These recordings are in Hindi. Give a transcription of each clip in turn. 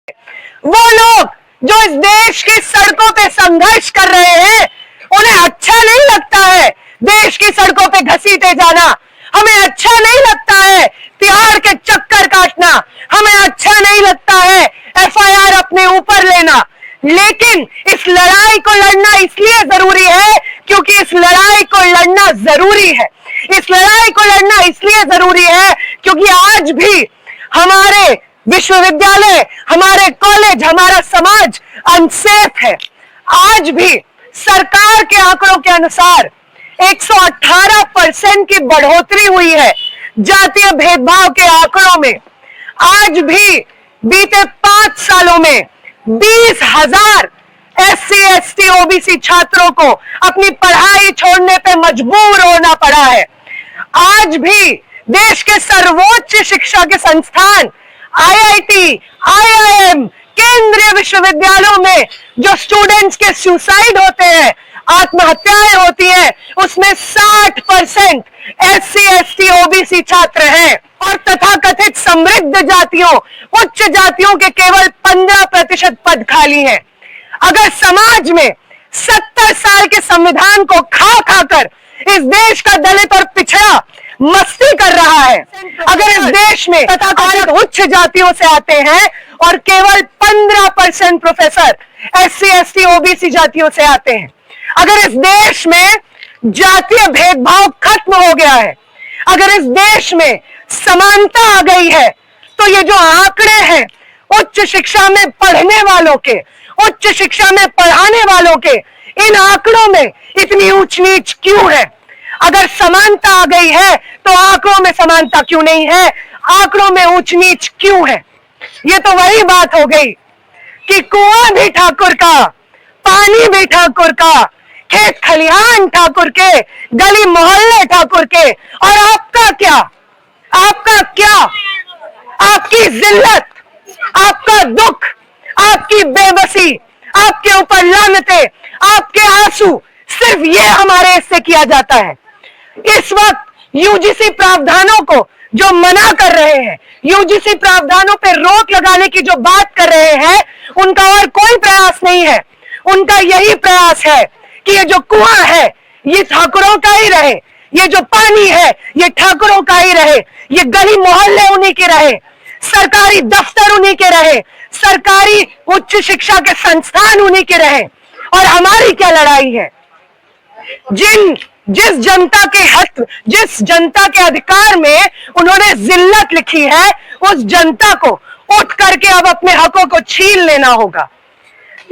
वो लोग जो इस देश की सड़कों पे संघर्ष कर रहे हैं, उन्हें अच्छा नहीं लगता है देश की सड़कों पे घसीटे जाना। हमें अच्छा नहीं लगता है तिहाड़ के चक्कर काटना। हमें अच्छा नहीं लगता है एफआईआर अपने ऊपर लेना। लेकिन इस लड़ाई को लड़ना इसलिए जरूरी है क्योंकि इस लड़ाई को लड़ना जरूरी है। इस लड़ाई को लड़ना इसलिए जरूरी है क्योंकि आज भी हमारे विश्वविद्यालय, हमारे कॉलेज, हमारा समाज अनसेफ है। आज भी सरकार के आंकड़ों के अनुसार 118% की बढ़ोतरी हुई है जातीय भेदभाव के आंकड़ों में। आज भी बीते 5 सालों में 20,000 SC, ST, OBC छात्रों को अपनी पढ़ाई छोड़ने पे मजबूर होना पड़ा है। आज भी देश के सर्वोच्च शिक्षा के संस्थान IIT, IIM, केंद्रीय विश्वविद्यालयों में जो स्टूडेंट्स के सुसाइड होते हैं, आत्महत्याएं होती हैं, उसमें 60% SC, ST, OBC छात्र हैं। और तथाकथित समृद्ध जातियों, उच्च जातियों के केवल 15% पद खाली हैं। अगर समाज में 70 साल के संविधान को खा खाकर इस देश का दलित और पिछड़ा मस्ती कर रहा है, अगर इस देश में तथाकथित उच्च जातियों से आते हैं और केवल 15% प्रोफेसर SC, ST, OBC जातियों से आते हैं, अगर इस देश में जातीय भेदभाव खत्म हो गया है, अगर इस देश में समानता आ गई है, तो ये जो आंकड़े हैं उच्च शिक्षा में पढ़ने वालों के, उच्च शिक्षा में पढ़ाने वालों के, इन आंकड़ों में इतनी ऊंच नीच क्यों है? अगर समानता आ गई है तो आंकड़ों में समानता क्यों नहीं है? आंकड़ों में ऊंच नीच क्यों है? ये तो वही बात हो गई कि कुआं भी ठाकुर का, पानी भी ठाकुर का, खेत खलिहान ठाकुर के, गली मोहल्ले ठाकुर के, और आपका क्या? आपका क्या? आपकी जिल्लत, आपका दुख, आपकी बेबसी, आपके ऊपर लानतें, आपके आंसू, सिर्फ ये हमारे इससे किया जाता है। इस वक्त यूजीसी प्रावधानों को जो मना कर रहे हैं, यूजीसी प्रावधानों पे रोक लगाने की जो बात कर रहे हैं, उनका और कोई प्रयास नहीं है। उनका यही प्रयास है कि ये जो कुआं है ये ठाकुरों का ही रहे, ये जो पानी है ये ठाकुरों का ही रहे, ये गली मोहल्ले उन्हीं के रहे, सरकारी दफ्तर उन्हीं के रहे, सरकारी उच्च शिक्षा के संस्थान उन्हीं के रहे। और हमारी क्या लड़ाई है? जिस जनता के हक, जिस जनता के अधिकार में उन्होंने जिल्लत लिखी है, उस जनता को उठ करके अब अपने हकों को छीन लेना होगा।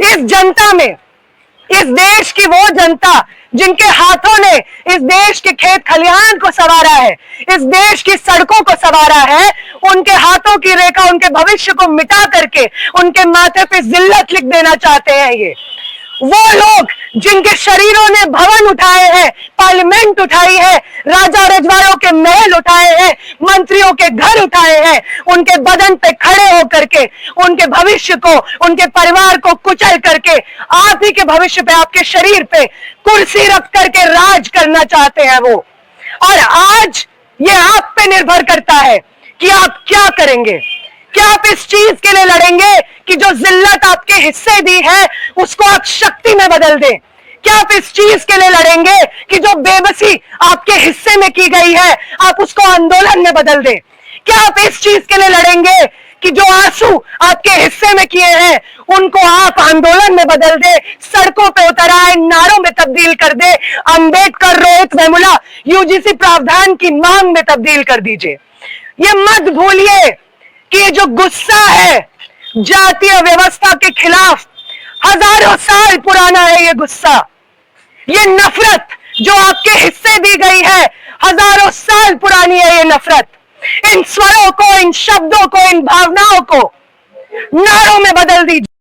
इस जनता में, इस देश की वो जनता जिनके हाथों ने इस देश के खेत खलिहान को संवारा है, इस देश की सड़कों को संवारा है, उनके हाथों की रेखा, उनके भविष्य को मिटा करके उनके माथे पे जिल्लत लिख देना चाहते हैं। ये वो लोग जिनके शरीरों ने भवन उठाए हैं, पार्लियामेंट उठाई है, राजा रजवाड़ों के महल उठाए हैं, मंत्रियों के घर उठाए हैं, उनके बदन पे खड़े होकर के उनके भविष्य को, उनके परिवार को कुचल करके आप ही के भविष्य पे, आपके शरीर पे कुर्सी रख करके राज करना चाहते हैं वो। और आज ये आप पे निर्भर करता है कि आप क्या करेंगे। क्या आप इस चीज के लिए लड़ेंगे कि जो जिल्लत आपके हिस्से दी है उसको आप शक्ति में बदल दें? क्या आप इस चीज के लिए लड़ेंगे कि जो बेबसी आपके हिस्से में की गई है आप उसको आंदोलन में बदल दें? क्या आप इस चीज के लिए लड़ेंगे कि जो आंसू आपके हिस्से में किए हैं उनको आप आंदोलन में बदल दे, सड़कों पे उतर आए, नारों में तब्दील कर दे, अंबेडकर, रोहित वेमुला, यूजीसी प्रावधान की मांग में तब्दील कर दीजिए। ये मत भूलिए कि ये जो गुस्सा है जातीय व्यवस्था के खिलाफ हजारों साल पुराना है। ये गुस्सा, ये नफरत जो आपके हिस्से दी गई है हजारों साल पुरानी है। ये नफरत, इन स्वरों को, इन शब्दों को, इन भावनाओं को नारों में बदल दीजिए।